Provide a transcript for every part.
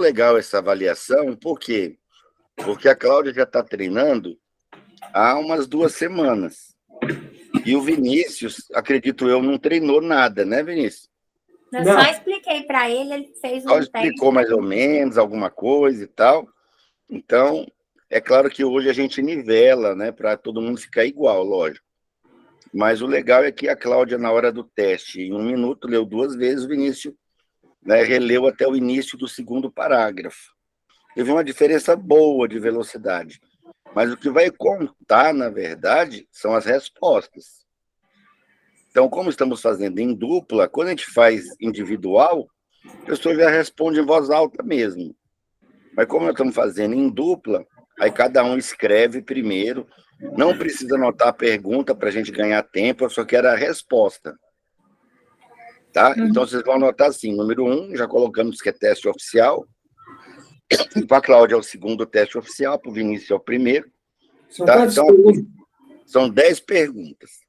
legal essa avaliação, por quê? Porque a Cláudia já está treinando há umas 2 semanas. E o Vinícius, acredito eu, não treinou nada, né, Vinícius? Eu só expliquei para ele, ele fez só explicou mais ou menos alguma coisa e tal. Então, é claro que hoje a gente nivela, né, para todo mundo ficar igual, lógico. Mas o legal é que a Cláudia, na hora do teste, em 1 minuto, leu 2 vezes, o Vinícius, né, releu até o início do 2º parágrafo. Teve uma diferença boa de velocidade. Mas o que vai contar, na verdade, são as respostas. Então, como estamos fazendo em dupla, quando a gente faz individual, a pessoa já responde em voz alta mesmo. Mas como nós estamos fazendo em dupla, aí cada um escreve primeiro. Não precisa anotar a pergunta para a gente ganhar tempo, eu só quero a resposta. Tá? Então, vocês vão anotar assim, número 1, já colocamos que é teste oficial. Para a Cláudia é o 2º teste oficial, para o Vinícius é o 1º. Tá? Então, são 10 perguntas.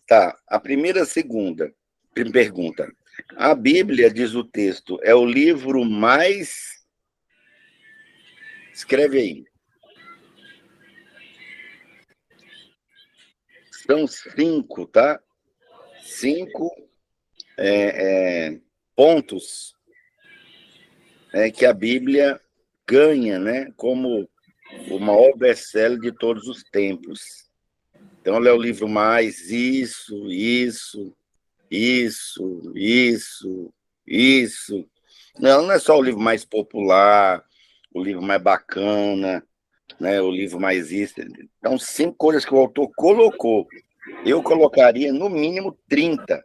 Tá, a segunda pergunta. A Bíblia, diz o texto, é o livro mais... Escreve aí. São 5, tá? 5 pontos que a Bíblia ganha, né? Como o maior best-seller de todos os tempos. Então, ela é o livro mais isso. Não é só o livro mais popular, o livro mais bacana, né, o livro mais isso. Então, 5 coisas que o autor colocou. Eu colocaria, no mínimo, 30,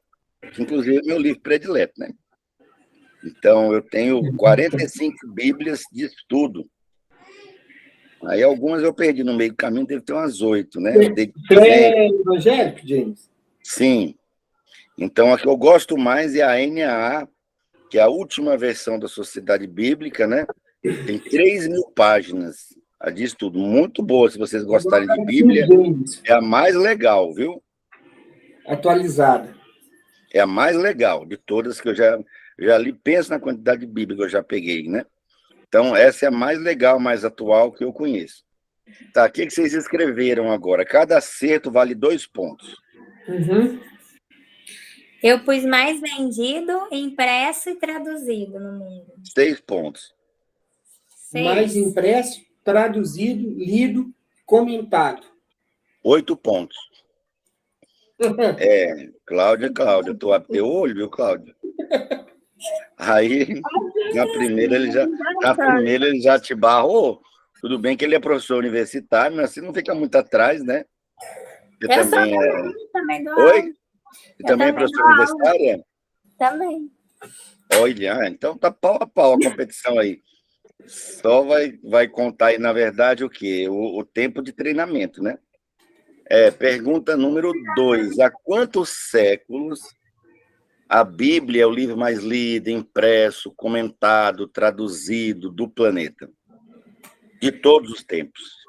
que inclusive é meu livro predileto, né? Então, eu tenho 45 Bíblias de estudo. Aí, algumas eu perdi no meio do caminho, deve ter umas 8, né? Você é evangélico, James? Sim. Então, a que eu gosto mais é a NAA, que é a última versão da Sociedade Bíblica, né? Tem 3.000 páginas. Diz tudo. Muito boa, se vocês gostarem de Bíblia. É a mais legal, viu? Atualizada. É a mais legal de todas que eu já li. Penso na quantidade de Bíblia que eu já peguei, né? Então, essa é a mais legal, mais atual que eu conheço. Tá, o que vocês escreveram agora? Cada acerto vale 2 pontos. Eu pus mais vendido, impresso e traduzido no mundo. 6 pontos. 6. Mais impresso, traduzido, lido, comentado. 8 pontos. Cláudia, tô a teu olho, viu, Cláudia? Aí, na primeira ele já te barrou. Tudo bem que ele é professor universitário, mas assim não fica muito atrás, né? Você também dou Oi? aula. Você também é professor universitária? Também. Olha, então tá pau a pau a competição aí. Só vai contar aí, na verdade, o quê? O tempo de treinamento, né? Pergunta número 2. Há quantos séculos a Bíblia é o livro mais lido, impresso, comentado, traduzido do planeta? De todos os tempos.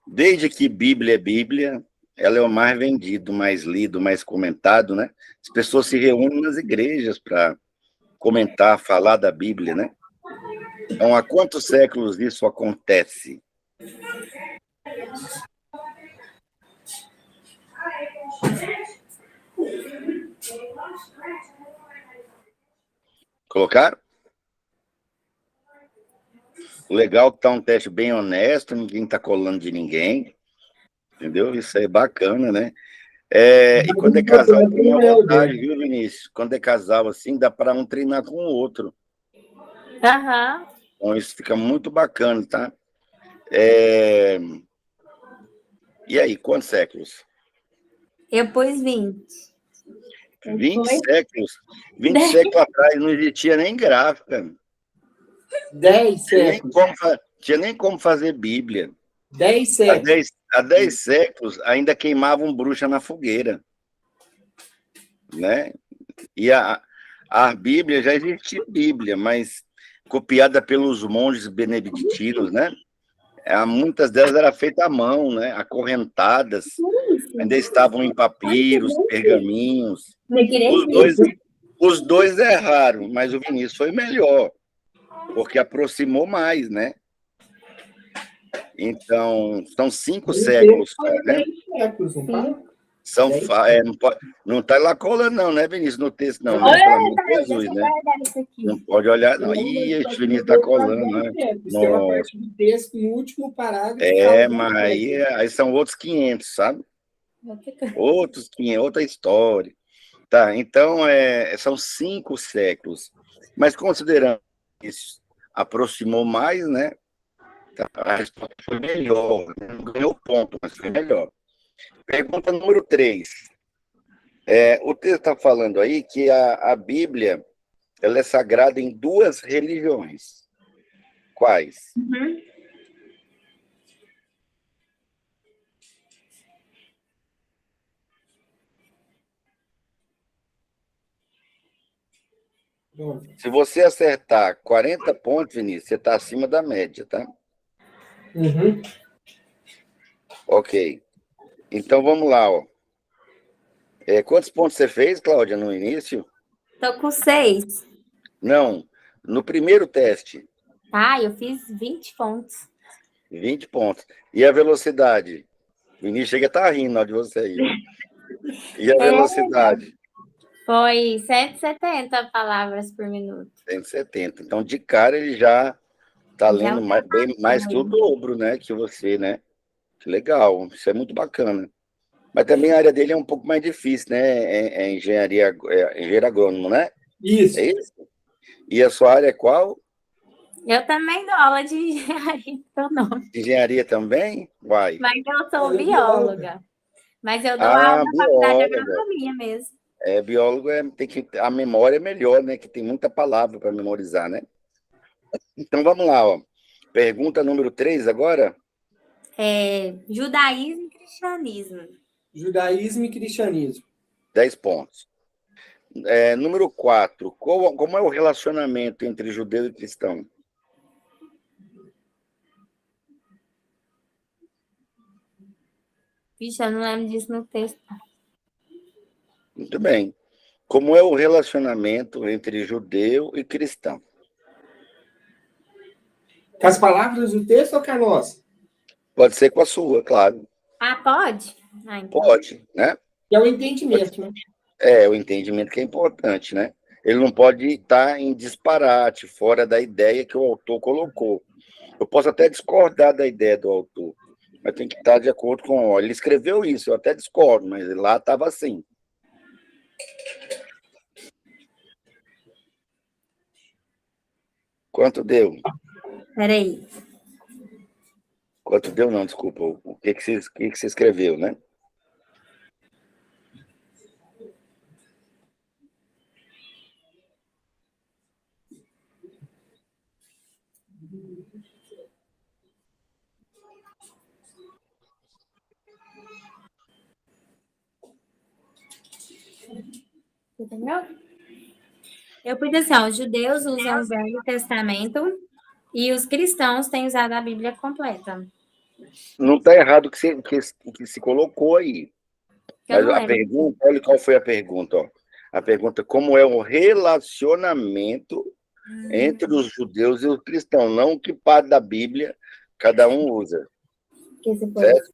Desde que Bíblia é Bíblia, ela é o mais vendido, mais lido, mais comentado, né? As pessoas se reúnem nas igrejas para comentar, falar da Bíblia, né? Então, há quantos séculos isso acontece? Colocaram? O legal é que está um teste bem honesto, ninguém está colando de ninguém, entendeu? Isso é bacana, né? E quando é casal, tem uma vantagem, viu, Vinícius? Quando é casal, assim, dá para um treinar com o outro. Então, isso fica muito bacana, tá? E aí, quantos séculos? Eu pus 20. 20 séculos? 20 séculos atrás não existia nem gráfica. 10 séculos. Tinha nem como fazer Bíblia. 10 séculos. Há 10 séculos ainda queimavam bruxa na fogueira. Né? E a Bíblia, já existia Bíblia, mas copiada pelos monges beneditinos, né? Muitas delas eram feitas à mão, né? Acorrentadas, ainda estavam em papiros, pergaminhos. Os dois erraram, mas o Vinícius foi melhor, porque aproximou mais, né? Então, são 5 séculos, né? 10 séculos, não fala? Não está lá colando, não, né, Vinícius? No texto, não, né? Olha, Pelo amor de deixa Jesus, eu né? guardar isso aqui. Não pode olhar, não. Ih, o Vinícius está colando, né? Tem uma parte do texto no último parágrafo. Mas aí são outros 500, sabe? Outros 500, outra história. Tá, então são 5 séculos. Mas considerando isso, aproximou mais, né? Tá, a resposta foi melhor. Não ganhou ponto, mas foi melhor. Pergunta número 3. O texto está falando aí que a Bíblia ela é sagrada em 2 religiões. Quais? Uhum. Se você acertar 40 pontos, Vinícius, você está acima da média, tá? Uhum. Ok. Então, vamos lá. Ó. Quantos pontos você fez, Cláudia, no início? Tô com 6. Não, no primeiro teste. Eu fiz 20 pontos. 20 pontos. E a velocidade? O Vinícius chega a estar rindo ó, de você aí. Ó. E a velocidade? Foi 170 palavras por minuto. 170. Então, de cara, ele já está lendo mais que o dobro, né? Que você, né? Que legal. Isso é muito bacana. Mas também a área dele é um pouco mais difícil, né? É engenheiro agrônomo, né? Isso. É isso? E a sua área é qual? Eu também dou aula de engenharia, então não. Engenharia também? Vai. Mas eu sou bióloga. Mas eu dou aula na faculdade de agronomia mesmo. Biólogo a memória é melhor, né? Que tem muita palavra para memorizar, né? Então vamos lá, ó. Pergunta número 3 agora? Judaísmo e cristianismo. Judaísmo e cristianismo. 10 pontos. Número 4. Como é o relacionamento entre judeu e cristão? Vixe, eu não lembro disso no texto. Muito bem. Como é o relacionamento entre judeu e cristão? Com as palavras do texto ou com a nossa? Pode ser com a sua, claro. Pode? Então. Pode, né? É o entendimento, né? O entendimento que é importante, né? Ele não pode estar em disparate, fora da ideia que o autor colocou. Eu posso até discordar da ideia do autor, mas tem que estar de acordo com... Ele escreveu isso, eu até discordo, mas lá estava assim. Quanto deu? Peraí. Quanto deu, não, desculpa. O que você escreveu, né? Entendeu? Eu pus assim, os judeus usam o Velho Testamento e os cristãos têm usado a Bíblia completa. Não está errado o que se colocou aí. Mas a pergunta, olha qual foi a pergunta. Ó. A pergunta, como é o relacionamento entre os judeus e os cristãos, não que parte da Bíblia cada um usa. Certo?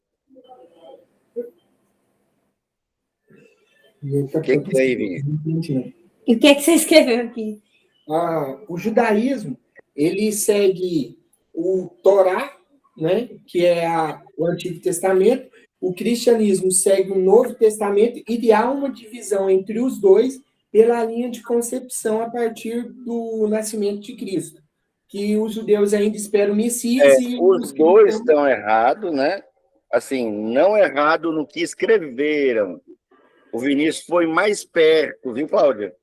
O que é aí, Vinícius? E o que você escreveu aqui? O judaísmo, ele segue o Torá, né, que é o Antigo Testamento. O cristianismo segue o Novo Testamento e há uma divisão entre os dois pela linha de concepção a partir do nascimento de Cristo, que os judeus ainda esperam o Messias e os dois estão errados, né? Assim, não errado no que escreveram. O Vinícius foi mais perto, viu, Cláudia?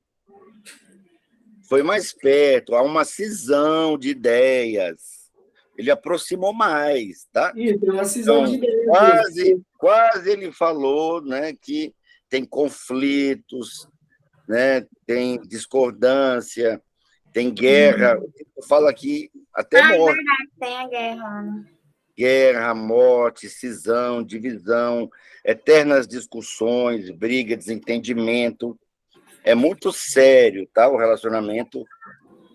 Foi mais perto, há uma cisão de ideias. Ele aproximou mais, tá? Isso, uma cisão de ideias. Quase ele falou, né, que tem conflitos, né, tem discordância, tem guerra. Fala aqui até morte. É verdade, tem a guerra, né? Guerra, morte, cisão, divisão, eternas discussões, briga, desentendimento. é muito sério, tá? O relacionamento,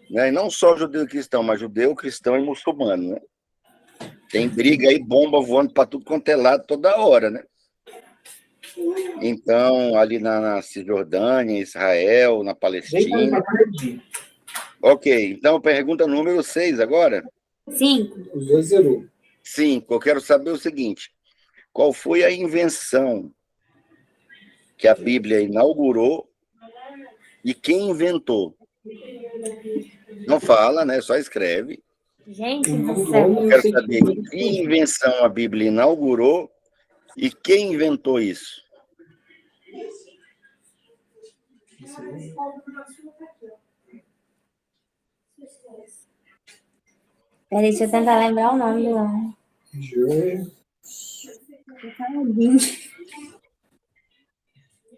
né? E não só judeu e cristão, mas judeu, cristão e muçulmano, né? Tem briga aí, bomba voando para tudo quanto é lado toda hora, né? Então, ali na Cisjordânia, Israel, na Palestina. Ok, então pergunta número 6 agora. 5. Os dois zerou. 5. Eu quero saber o seguinte: qual foi a invenção que a Bíblia inaugurou e quem inventou? Não fala, né? Só escreve. Gente do céu. Eu quero saber que invenção a Bíblia inaugurou e quem inventou isso. Peraí, deixa eu tentar lembrar o nome do homem.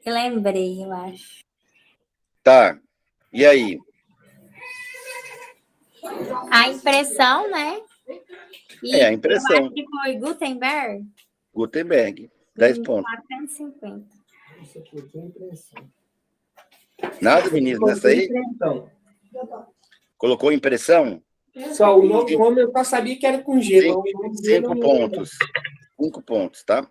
Eu lembrei, eu acho. Tá. E aí? A impressão, né? E É a impressão. eu acho que foi Gutenberg. Gutenberg. 10 pontos. 450. Nada, Vinícius, nessa aí? Colocou impressão? Só o nome do homem eu só sabia que era com G. 5 pontos. 5 pontos, tá?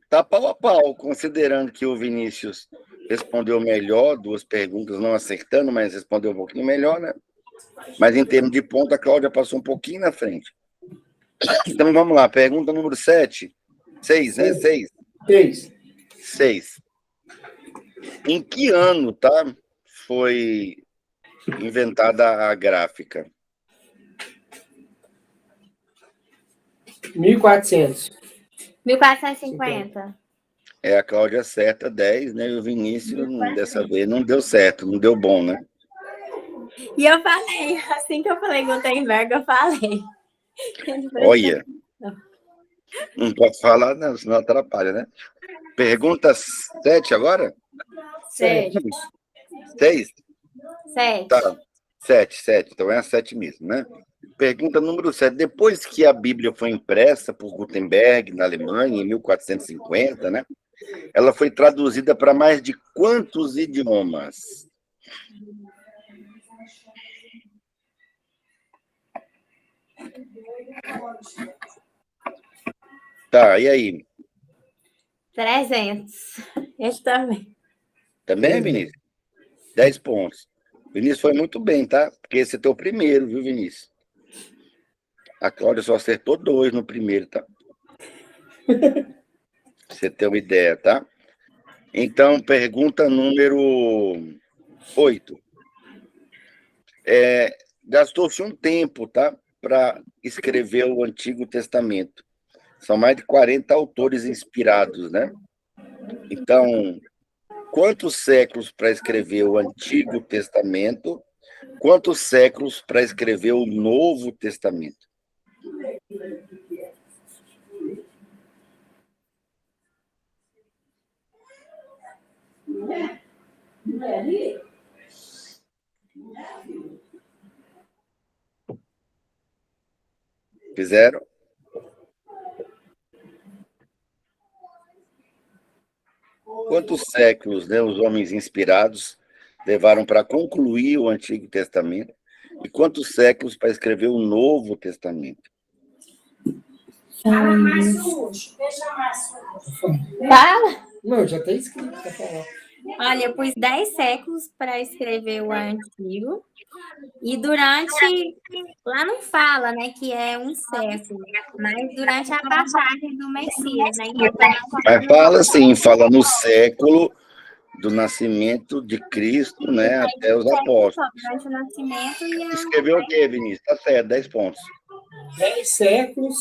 Tá pau a pau, considerando que o Vinícius respondeu melhor, 2 perguntas não acertando, mas respondeu um pouquinho melhor, né? Mas em termos de ponto, a Cláudia passou um pouquinho na frente. Então vamos lá, pergunta número 7. 6, né? 6. 6. Em que ano, tá? Foi inventada a gráfica? 1400. 1450. A Cláudia acerta 10, né? E o Vinícius, dessa vez, não deu certo, não deu bom, né? E eu falei, assim que eu falei Gutenberg, eu falei. Olha. Não pode falar, não, senão atrapalha, né? Pergunta 7 agora? 7. 6? 7. Tá. 7. Então é a 7 mesmo, né? Pergunta número 7. Depois que a Bíblia foi impressa por Gutenberg, na Alemanha, em 1450, né? Ela foi traduzida para mais de quantos idiomas? Tá, e aí? 300. Esse também. Também, Vinícius? 10 pontos. Vinícius foi muito bem, tá? Porque esse é teu primeiro, viu, Vinícius? A Cláudia só acertou 2 no primeiro, tá? Pra você ter uma ideia, tá? Então, pergunta número 8. Gastou-se um tempo, tá? Para escrever o Antigo Testamento. São mais de 40 autores inspirados, né? Então, quantos séculos para escrever o Antigo Testamento? Quantos séculos para escrever o Novo Testamento? Fizeram? Quantos séculos, né, os homens inspirados levaram para concluir o Antigo Testamento? E quantos séculos para escrever o Novo Testamento? Fala. Não, já está escrito para falar. Olha, eu pus 10 séculos para escrever o Antigo. E durante... Lá não fala, né, que é um século. Mas durante a passagem do Messias, né? Mas fala assim, fala no século do nascimento de Cristo, né, até os apóstolos. Durante o nascimento e Escreveu o quê, Vinícius? Tá certo, 10 pontos. 10 séculos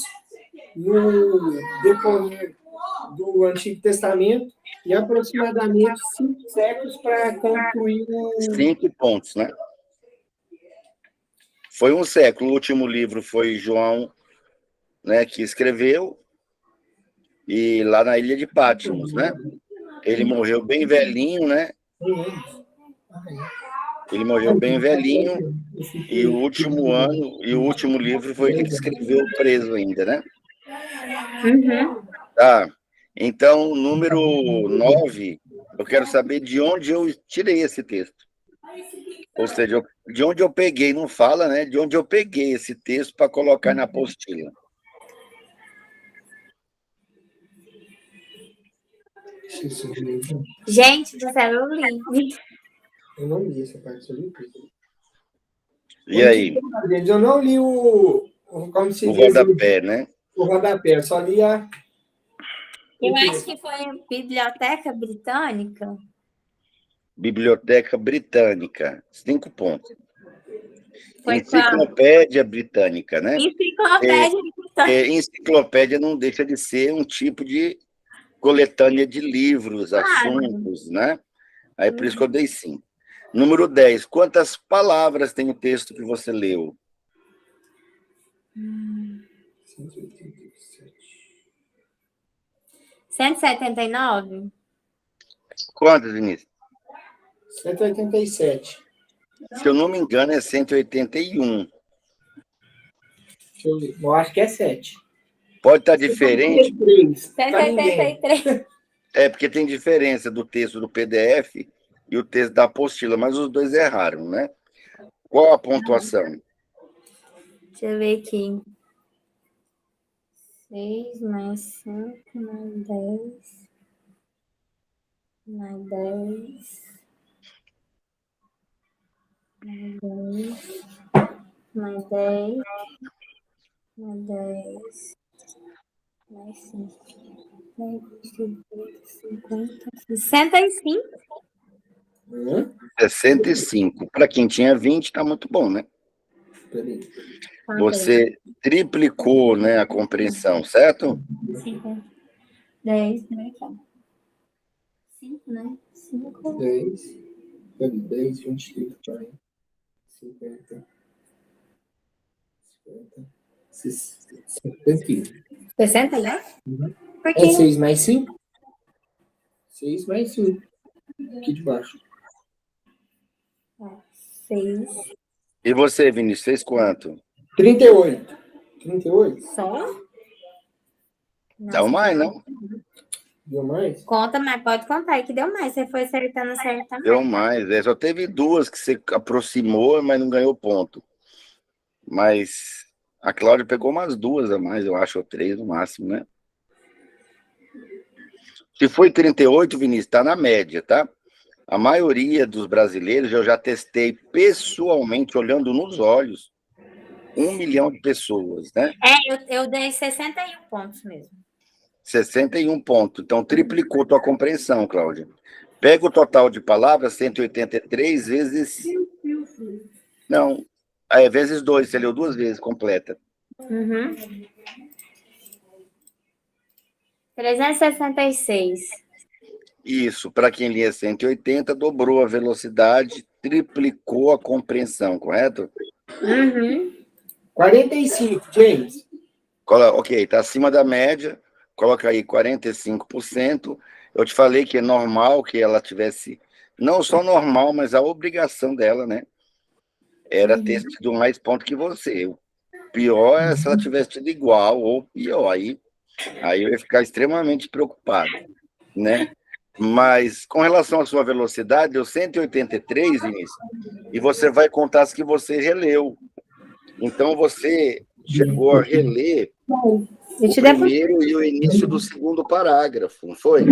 no decorrer do Antigo Testamento e aproximadamente 5 séculos para concluir o... 5 pontos, né? Foi um século. O último livro foi João, né, que escreveu, e lá na ilha de Patmos, né? Ele morreu bem velhinho, né? Ele morreu bem velhinho, e o último livro foi ele que escreveu preso ainda, né? Uhum. Tá. Então, número 9, eu quero saber de onde eu tirei esse texto. Ou seja, de onde eu peguei, não fala, né? De onde eu peguei esse texto para colocar na apostila. Gente do céu, eu li. Eu não li essa parte, eu li. E aí? Eu não li como se O diz, rodapé, né? o rodapé, eu só li a... Eu acho que foi a Biblioteca Britânica. Biblioteca Britânica, 5 pontos. Foi Enciclopédia Britânica, né? Enciclopédia Britânica. Enciclopédia não deixa de ser um tipo de coletânea de livros, assuntos, né? Aí por isso que eu dei 5. Número 10, quantas palavras tem o texto que você leu? 179? Quantas, Vinícius? 187. Se eu não me engano, é 181. Deixa eu ver. Eu acho que é 7. Pode estar diferente. 183. É, porque tem diferença do texto do PDF e o texto da apostila, mas os dois erraram, né? Qual a pontuação? Deixa eu ver aqui. 6 mais 5 mais 10. Mais 10. Mais 10. Mais 10. Mais 10. Mais 5. 50, 65? 65. Para quem tinha 20, está muito bom, né? Você triplicou, né, a compreensão, certo? 5, 10, né? 5, né? 5. 10, 10, 20, 30, 40, 50, 50, 60, né? É 6 mais 5? 6 mais 5. Aqui de baixo. 6. E você, Vinícius, fez quanto? 38. 38? Só? Dá mais, não? Deu mais? Conta, mas pode contar aí que deu mais. Você foi acertando certo também. Deu mais. Só teve 2 que você aproximou, mas não ganhou ponto. Mas a Cláudia pegou umas 2 a mais, eu acho, ou 3 no máximo, né? Se foi 38, Vinícius, está na média, tá? A maioria dos brasileiros, eu já testei pessoalmente, olhando nos olhos, 1 milhão de pessoas, né? Eu dei 61 pontos mesmo. 61 pontos. Então, triplicou tua compreensão, Cláudia. Pega o total de palavras, 183 vezes... Não, vezes 2, você leu 2 vezes, completa. 366. Isso, para quem lia 180, dobrou a velocidade, triplicou a compreensão, correto? 45, James. Ok, está acima da média, coloca aí 45%. Eu te falei que é normal que ela tivesse, não só normal, mas a obrigação dela, né? Era ter tido mais ponto que você. O pior é se ela tivesse tido igual ou pior. Aí eu ia ficar extremamente preocupado, né? Mas com relação à sua velocidade, deu 183, Vinícius, e você vai contar as que você releu. Então, você chegou a reler o primeiro e o início do segundo parágrafo, não foi?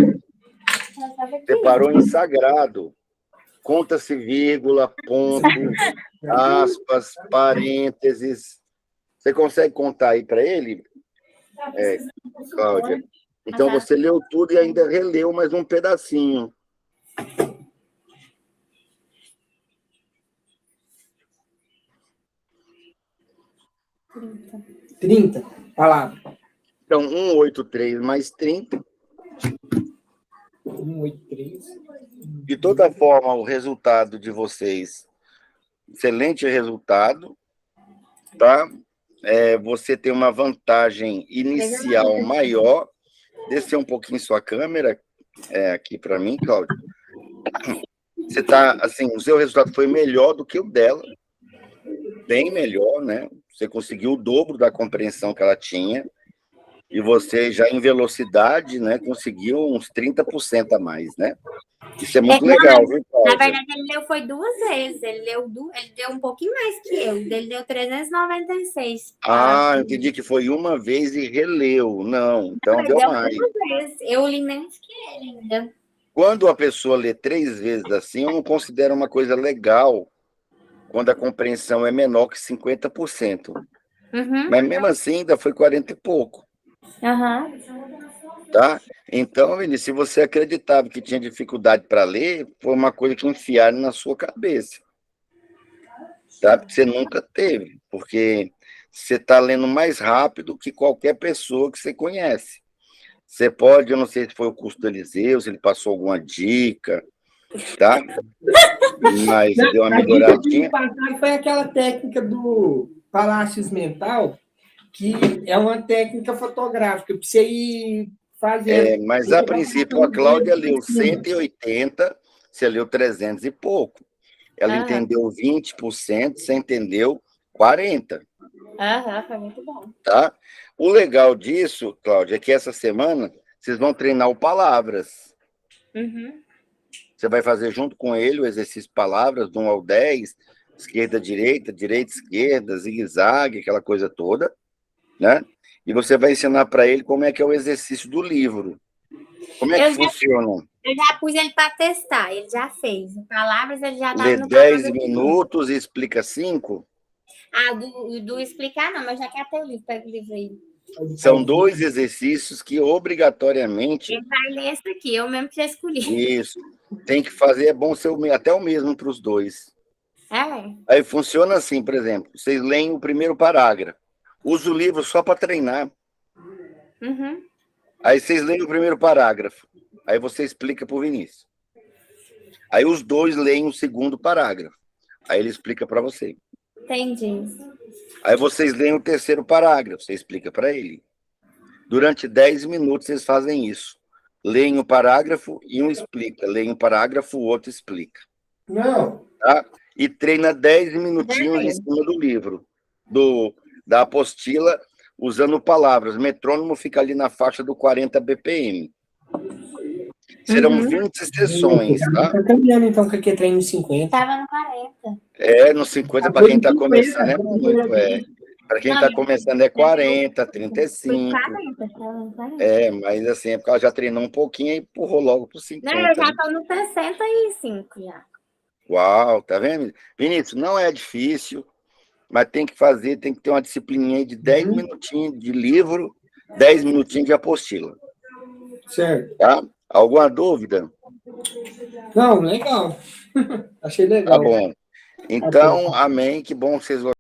Você parou em sagrado. Conta-se vírgula, ponto, aspas, parênteses. Você consegue contar aí para ele, Cláudia? Então, você leu tudo e ainda releu mais um pedacinho. R$ 30 palavras. Então, 183 mais 30. 183. De toda forma, o resultado de vocês, excelente resultado, tá? Você tem uma vantagem inicial maior. Descer um pouquinho sua câmera aqui para mim, Cláudio. Você tá, assim, o seu resultado foi melhor do que o dela, bem melhor, né? Você conseguiu o dobro da compreensão que ela tinha. E você já em velocidade, né, conseguiu uns 30% a mais, né? Isso é muito legal, viu, Na Cláudia? verdade, ele leu foi 2 vezes. Ele deu um pouquinho mais que eu. Ele deu 396. Ah, eu entendi que foi uma vez e releu. Não, então Ele deu deu mais. 2 vezes. Eu li menos que ele ainda. Quando a pessoa lê 3 vezes assim, eu não considero uma coisa legal quando a compreensão é menor que 50%. Uhum. Mas mesmo assim, ainda foi 40 e pouco, Aham. tá? Então, Vinícius, se você acreditava que tinha dificuldade para ler, foi uma coisa que enfiaram na sua cabeça, tá? Porque você nunca teve, porque você está lendo mais rápido que qualquer pessoa que você conhece. Você pode, eu não sei se foi o curso do Eliseu, se ele passou alguma dica, tá? Mas deu uma A dica que me melhoradinha. passaram foi aquela técnica do Palácios Mental, que é uma técnica fotográfica, para você ir fazendo. Mas, a princípio, a Cláudia leu 180, você leu 300 e pouco. Ela Aham. entendeu 20%, você entendeu 40%, Aham, foi muito bom. tá? O legal disso, Cláudia, é que essa semana vocês vão treinar o Palavras. Uhum. Você vai fazer junto com ele o exercício Palavras, do 1 ao 10, esquerda, direita, esquerda, zigue-zague, aquela coisa toda, né? E você vai ensinar para ele como é que é o exercício do livro. Como é que funciona? Eu já pus ele para testar, ele já fez. Palavras ele já estava Lê no 10 palavra. minutos e explica 5? Ah, do explicar não, mas já quer ter o livro, pega o livro aí. São 2 exercícios que obrigatoriamente. Ele vai ler esse aqui, eu mesmo que já escolhi. Isso. Tem que fazer, é bom ser até o mesmo para os dois. É. Aí funciona assim, por exemplo, vocês leem o primeiro parágrafo. Usa o livro só para treinar. Uhum. Aí vocês leem o primeiro parágrafo. Aí você explica para o Vinícius. Aí os dois leem o segundo parágrafo. Aí ele explica para você. Entendi. Aí vocês leem o terceiro parágrafo, você explica para ele. Durante 10 minutos vocês fazem isso. Leem um parágrafo e um explica. Leem um parágrafo, o outro explica. Não. Tá? E treina 10 minutinhos em cima do livro, da apostila, usando palavras. Metrônomo fica ali na faixa do 40 BPM. Serão 20 sessões, tá? Tá caminhando, então, que aqui é treino 50. Estava no 40. No 50, para quem está começando, é muito. Para quem está começando, é 40, 35. 40. Mas assim, é porque ela já treinou um pouquinho e empurrou logo para 50. Não, eu já estou no 65 já. Uau, tá vendo? Vinícius, não é difícil, mas tem que fazer, tem que ter uma disciplininha aí de 10 minutinhos de livro, 10 minutinhos de apostila. Certo. Tá? Alguma dúvida? Não, legal. Achei legal. Tá bom. Então, amém, que bom que vocês